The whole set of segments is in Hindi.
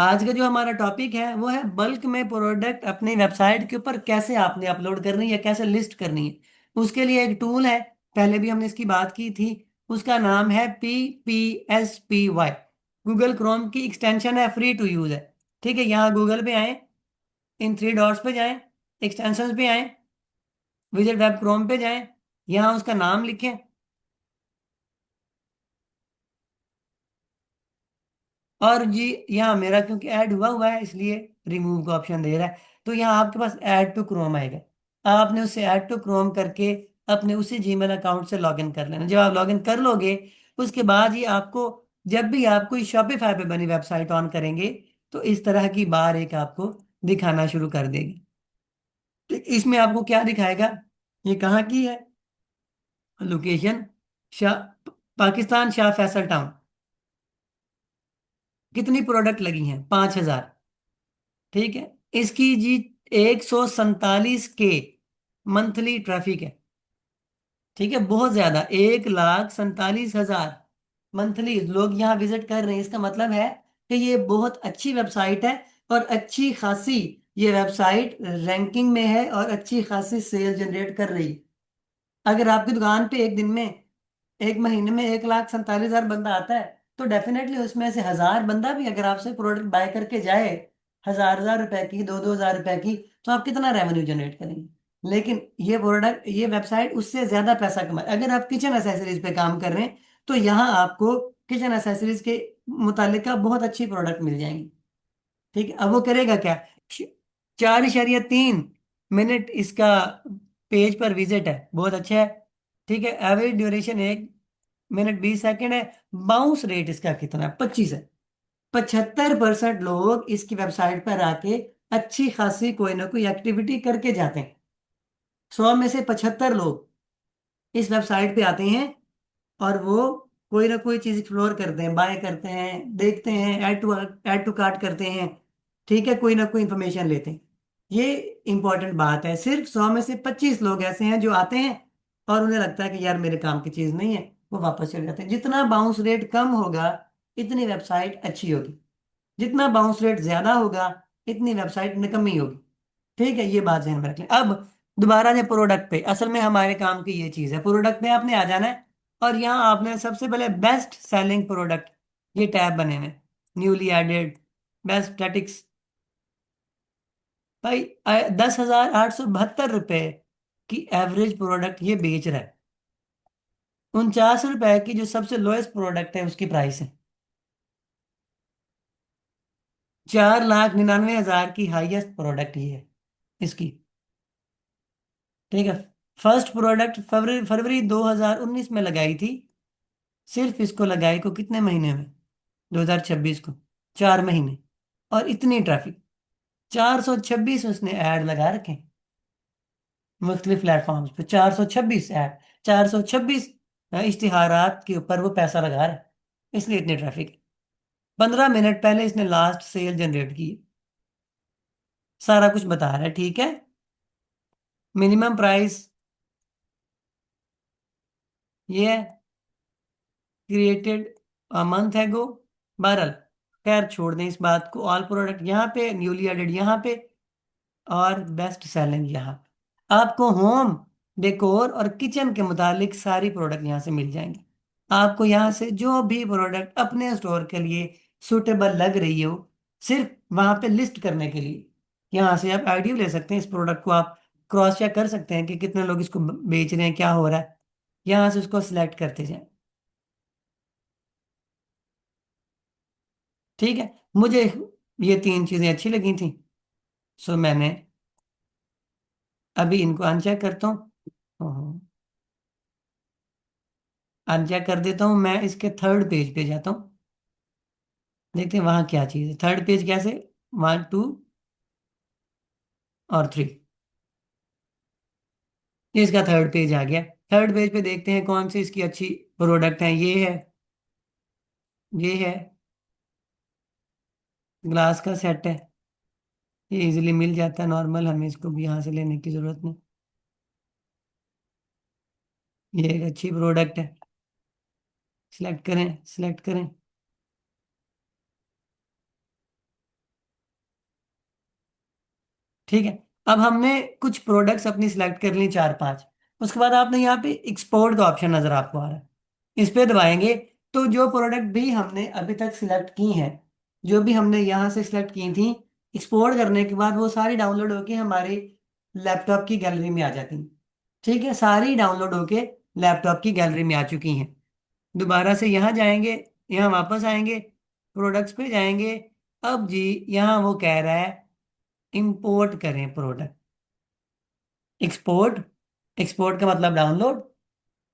आज का जो हमारा टॉपिक है वो है बल्क में प्रोडक्ट अपनी वेबसाइट के ऊपर कैसे आपने अपलोड करनी है, कैसे लिस्ट करनी है। उसके लिए एक टूल है, पहले भी हमने इसकी बात की थी। उसका नाम है PPSPY। गूगल क्रोम की एक्सटेंशन है, फ्री टू यूज है। ठीक है, यहाँ गूगल पे आए, इन थ्री डॉट्स पे जाएं, एक्सटेंशन पे आए, विजिट वेब क्रोम पे जाएं, यहाँ उसका नाम लिखें। और जी यहाँ मेरा क्योंकि ऐड हुआ हुआ है इसलिए रिमूव का ऑप्शन दे रहा है। तो यहाँ आपके पास ऐड टू क्रोम आएगा, आपने उससे ऐड टू क्रोम करके अपने उसी जीमेल अकाउंट से लॉगिन कर लेना। जब आप लॉगिन कर लोगे उसके बाद ही आपको, जब भी आप कोई शॉपिफाई पे बनी वेबसाइट ऑन करेंगे तो इस तरह की बार एक आपको दिखाना शुरू कर देगी। तो इसमें आपको क्या दिखाएगा, ये कहाँ की है लोकेशन, शाह, पाकिस्तान शाह फैसल टाउन। कितनी प्रोडक्ट लगी हैं, 5,000। ठीक है, इसकी जी 147 के मंथली ट्रैफिक है। ठीक है, बहुत ज्यादा, 1,47,000 मंथली लोग यहाँ विजिट कर रहे हैं। इसका मतलब है कि ये बहुत अच्छी वेबसाइट है और अच्छी खासी ये वेबसाइट रैंकिंग में है और अच्छी खासी सेल जनरेट कर रही है। अगर आपकी दुकान पे एक दिन में, एक महीने में 1,47,000 बंदा आता है तो डेफिनेटली उसमें से 1,000 बंदा भी अगर आपसे प्रोडक्ट बाय करके जाए, 1,000 1,000 रुपए की, 2-2 हज़ार रुपए की, तो आप कितना रेवेन्यू जनरेट करेंगे। लेकिन ये प्रोडक्ट, ये वेबसाइट उससे ज्यादा पैसा कमाए। अगर आप किचन एसेसरीज पे काम कर रहे हैं तो यहाँ आपको किचन एसेसरीज के मुतालिक का बहुत अच्छी प्रोडक्ट मिल जाएंगी। ठीक है, अब वो करेगा क्या, 4.3 मिनट इसका पेज पर विजिट है, बहुत अच्छा है। ठीक है, एवरेज ड्यूरेशन 1 मिनट 20 सेकेंड है। बाउंस रेट इसका कितना है, 25 है। 75% लोग इसकी वेबसाइट पर आके अच्छी खासी कोई ना कोई एक्टिविटी करके जाते हैं। 100 में से 75 लोग इस वेबसाइट पे आते हैं और वो कोई ना कोई चीज एक्सप्लोर करते हैं, बाय करते हैं, देखते हैं, ऐड टू कार्ट करते हैं। ठीक है, कोई ना कोई इंफॉर्मेशन लेते हैं। ये इंपॉर्टेंट बात है, सिर्फ 100 में से 25 लोग ऐसे हैं जो आते हैं और उन्हें लगता है कि यार मेरे काम की चीज नहीं है, वो वापस चले जाते हैं। जितना बाउंस रेट कम होगा इतनी वेबसाइट अच्छी होगी, जितना बाउंस रेट ज्यादा होगा इतनी वेबसाइट निकम्मी होगी। ठीक है, ये बात ध्यान में रख लें। अब दोबारा से प्रोडक्ट पे, असल में हमारे काम की ये चीज है, प्रोडक्ट पे आपने आ जाना है और यहाँ आपने सबसे पहले बेस्ट सेलिंग प्रोडक्ट, ये टैब बने हुए, न्यूली एडेड, बेस्ट स्टैटिक्स। भाई 10,872 रुपये की एवरेज प्रोडक्ट ये बेच रहा है। 49 रुपए की जो सबसे लोएस्ट प्रोडक्ट है उसकी प्राइस है। 4,99,000 की हाईएस्ट प्रोडक्ट ये है इसकी। ठीक है, फर्स्ट प्रोडक्ट फरवरी फरवरी 2019 में लगाई थी। सिर्फ इसको लगाई को कितने महीने में, 2026 को, 4 महीने, और इतनी ट्रैफिक, 426 उसने ऐड लगा रखे मुख्तलिफ प्लेटफॉर्म्स पे, 426 ऐड, 426 इश्तिहारात के ऊपर वो पैसा लगा रहा है, इसलिए इतनी ट्रैफिक। 15 मिनट पहले इसने लास्ट सेल जनरेट की है। सारा कुछ बता रहा है, ठीक है। मिनिमम प्राइस ये है, क्रिएटेड अ मंथ एगो। बहरल, खैर छोड़ दें इस बात को। ऑल प्रोडक्ट यहाँ पे, न्यूली एडेड यहाँ पे, और बेस्ट सेलिंग यहाँ पे। आपको होम डेकोर और किचन के मुतालिक सारी प्रोडक्ट यहाँ से मिल जाएंगी। आपको यहाँ से जो भी प्रोडक्ट अपने स्टोर के लिए सूटेबल लग रही हो, सिर्फ वहाँ पे लिस्ट करने के लिए यहाँ से आप आइडिया ले सकते हैं। इस प्रोडक्ट को आप क्रॉस चेक कर सकते हैं कि कितने लोग इसको बेच रहे हैं, क्या हो रहा है। यहाँ से उसको सिलेक्ट करते जाएं। ठीक है, मुझे ये तीन चीज़ें अच्छी लगी थी, सो मैंने अभी इनको अनचेक करता हूँ। अनचेक कर देता हूँ, मैं इसके थर्ड पेज पे जाता हूँ, देखते हैं वहाँ क्या चीज़ है। थर्ड पेज कैसे, 1 2 और 3, ये इसका थर्ड पेज आ गया। थर्ड पेज पे देखते हैं कौन सी इसकी अच्छी प्रोडक्ट है। ये है, ये है, ग्लास का सेट है, ये इजीली मिल जाता है नॉर्मल, हमें इसको भी यहाँ से लेने की ज़रूरत नहीं। ये एक अच्छी प्रोडक्ट है, सिलेक्ट करें, सिलेक्ट करें। ठीक है। अब हमने कुछ प्रोडक्ट्स अपनी सिलेक्ट कर ली, चार पांच। उसके बाद आपने यहाँ पे एक्सपोर्ट का ऑप्शन नजर आपको आ रहा है, इस पे दबाएंगे। तो जो प्रोडक्ट भी हमने अभी तक सिलेक्ट की हैं, जो भी हमने यहाँ से सिलेक्ट की थी, एक्सपोर्ट करने के बाद वो सारी डाउनलोड होके हमारे लैपटॉप की गैलरी में आ जाती हैं। ठीक है, सारी डाउनलोड होके लैपटॉप की गैलरी में आ चुकी हैं। दोबारा से यहाँ जाएंगे, यहाँ वापस आएंगे, प्रोडक्ट्स पे जाएंगे। अब जी यहाँ वो कह रहा है इंपोर्ट करें प्रोडक्ट। एक्सपोर्ट, एक्सपोर्ट का मतलब डाउनलोड,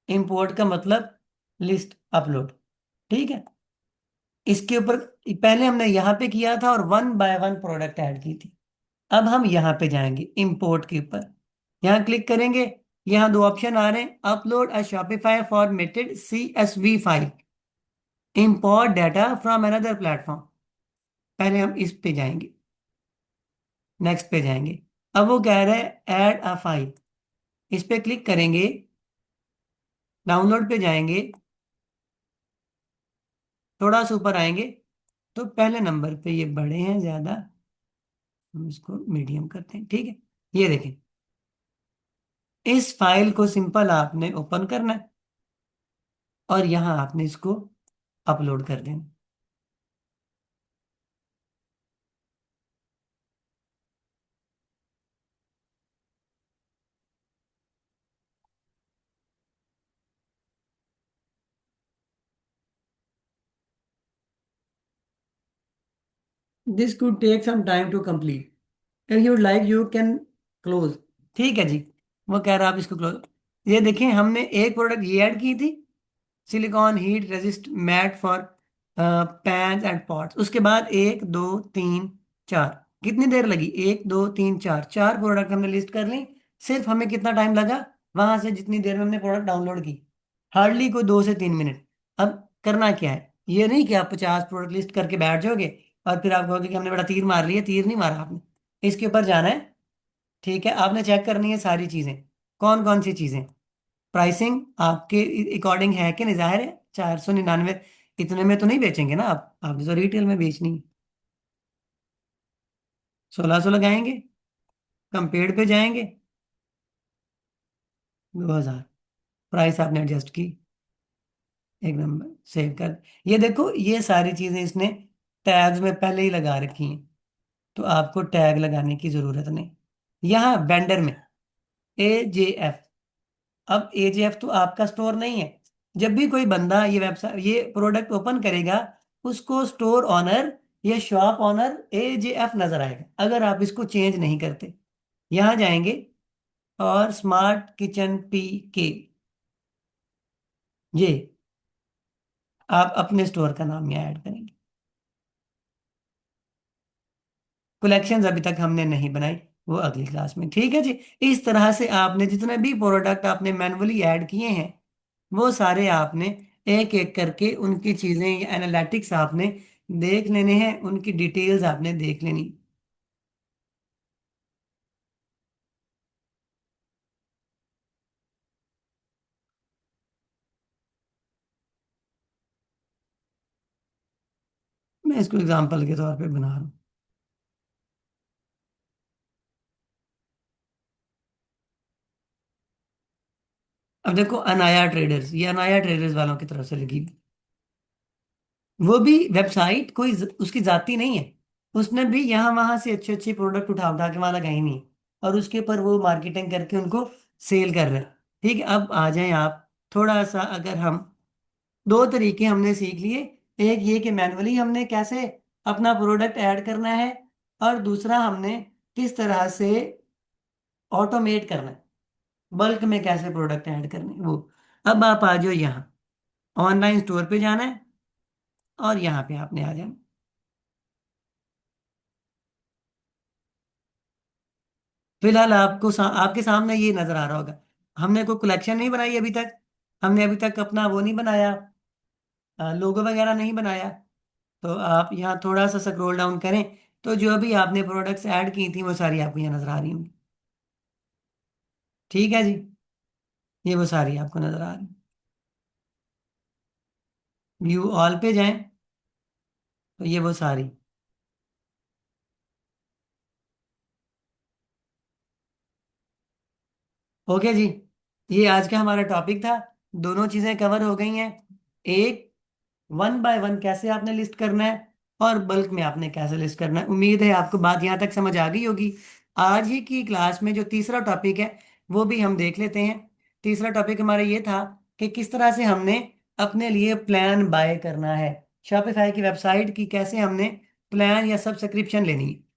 इंपोर्ट का मतलब लिस्ट अपलोड। ठीक है, इसके ऊपर पहले हमने यहाँ पे किया था और one by one product add की थी। अब हम यहाँ पे जाएंगे इंपोर्ट के ऊपर, यहाँ क्लिक करेंगे। यहाँ दो ऑप्शन आ रहे हैं, upload a Shopify formatted CSV file, import data from another platform. पहले हम इस पे जाएंगे, नेक्स्ट पे जाएंगे। अब वो कह रहा है ऐड अ फाइल, इस पे क्लिक करेंगे, डाउनलोड पे जाएंगे, थोड़ा सा ऊपर आएंगे। तो पहले नंबर पे ये बड़े हैं ज्यादा, हम इसको मीडियम करते हैं। ठीक है, ये देखें, इस फाइल को सिंपल आपने ओपन करना है और यहाँ आपने इसको अपलोड कर देना। This could take some time to complete, if you like you can close. ठीक है जी, वो कह रहा है आप इसको क्लोज। ये देखें, हमने एक प्रोडक्ट ये ऐड की थी, silicone heat resist mat for pans and pots. उसके बाद एक दो तीन चार, कितनी देर लगी, एक दो तीन चार, चार प्रोडक्ट हमने लिस्ट कर ली। सिर्फ हमें कितना टाइम लगा वहां से, जितनी देर में हमने प्रोडक्ट डाउनलोड की, हार्डली कोई 2 से 3 मिनट। अब करना क्या है, ये नहीं कि आप 50 प्रोडक्ट लिस्ट करके बैठ जाओगे और फिर आप कहोगे कि हमने बड़ा तीर मार लिया, तीर नहीं मारा आपने। इसके ऊपर जाना है। ठीक है, आपने चेक करनी है सारी चीजें, कौन कौन सी चीजें। प्राइसिंग आपके अकॉर्डिंग है कि नहीं, जाहिर है 499 इतने में तो नहीं बेचेंगे ना आप, आपने तो रिटेल में बेचनी है। 1600 लगाएंगे, कंपेड पे जाएंगे, 2000, प्राइस आपने एडजस्ट की, एक नंबर सेव कर। ये देखो, ये सारी चीजें इसने टैग्स में पहले ही लगा रखी हैं, तो आपको टैग लगाने की जरूरत नहीं। यहाँ वेंडर में AJF, अब AJF तो आपका स्टोर नहीं है। जब भी कोई बंदा ये वेबसाइट ये प्रोडक्ट ओपन करेगा, उसको स्टोर ऑनर या शॉप ऑनर AJF नजर आएगा, अगर आप इसको चेंज नहीं करते। यहाँ जाएंगे और स्मार्ट किचन PK, ये आप अपने स्टोर का नाम यहाँ ऐड करेंगे। कलेक्शंस अभी तक हमने नहीं बनाई, वो अगली क्लास में। ठीक है जी, इस तरह से आपने जितने भी प्रोडक्ट आपने मैनुअली ऐड किए हैं, वो सारे आपने एक एक करके उनकी चीजें एनालिटिक्स आपने देख लेने हैं, उनकी डिटेल्स आपने देख लेनी। मैं इसको एग्जांपल के तौर पे बना रहा हूँ। अब देखो, अनाया ट्रेडर्स, ये अनाया ट्रेडर्स वालों की तरफ से लगी, वो भी वेबसाइट कोई उसकी जाती नहीं है। उसने भी यहाँ वहां से अच्छे अच्छे प्रोडक्ट उठा उठा के वहां लगाई नहीं है, और उसके ऊपर वो मार्केटिंग करके उनको सेल कर रहे हैं। ठीक है, अब आ जाएं आप, थोड़ा सा अगर हम, दो तरीके हमने सीख लिए। एक ये कि मैनुअली हमने कैसे अपना प्रोडक्ट ऐड करना है, और दूसरा हमने किस तरह से ऑटोमेट करना है, बल्क में कैसे प्रोडक्ट ऐड करने हैं वो। अब आप आ जाओ यहाँ, ऑनलाइन स्टोर पे जाना है और यहाँ पे आपने आ जाना। फिलहाल आपके सामने ये नजर आ रहा होगा, हमने कोई कलेक्शन नहीं बनाई अभी तक, हमने अभी तक अपना वो नहीं बनाया, लोगो वगैरह नहीं बनाया। तो आप यहाँ थोड़ा सा स्क्रॉल डाउन करें, तो जो भी आपने प्रोडक्ट्स ऐड की थी वो सारी आपको यहाँ नजर आ रही होंगी। ठीक है जी, ये वो सारी आपको नजर आ रही। व्यू ऑल पे जाएं, तो ये वो सारी, ओके जी, ये आज का हमारा टॉपिक था। दोनों चीजें कवर हो गई हैं। एक, वन बाय वन कैसे आपने लिस्ट करना है, और बल्क में आपने कैसे लिस्ट करना है। उम्मीद है आपको बात यहाँ तक समझ आ गई होगी। आज ही की क्लास में जो तीसरा टॉपिक है वो भी हम देख लेते हैं। तीसरा टॉपिक हमारा ये था कि किस तरह से हमने अपने लिए प्लान बाय करना है, शॉपिफाई की वेबसाइट की कैसे हमने प्लान या सब्सक्रिप्शन लेनी है।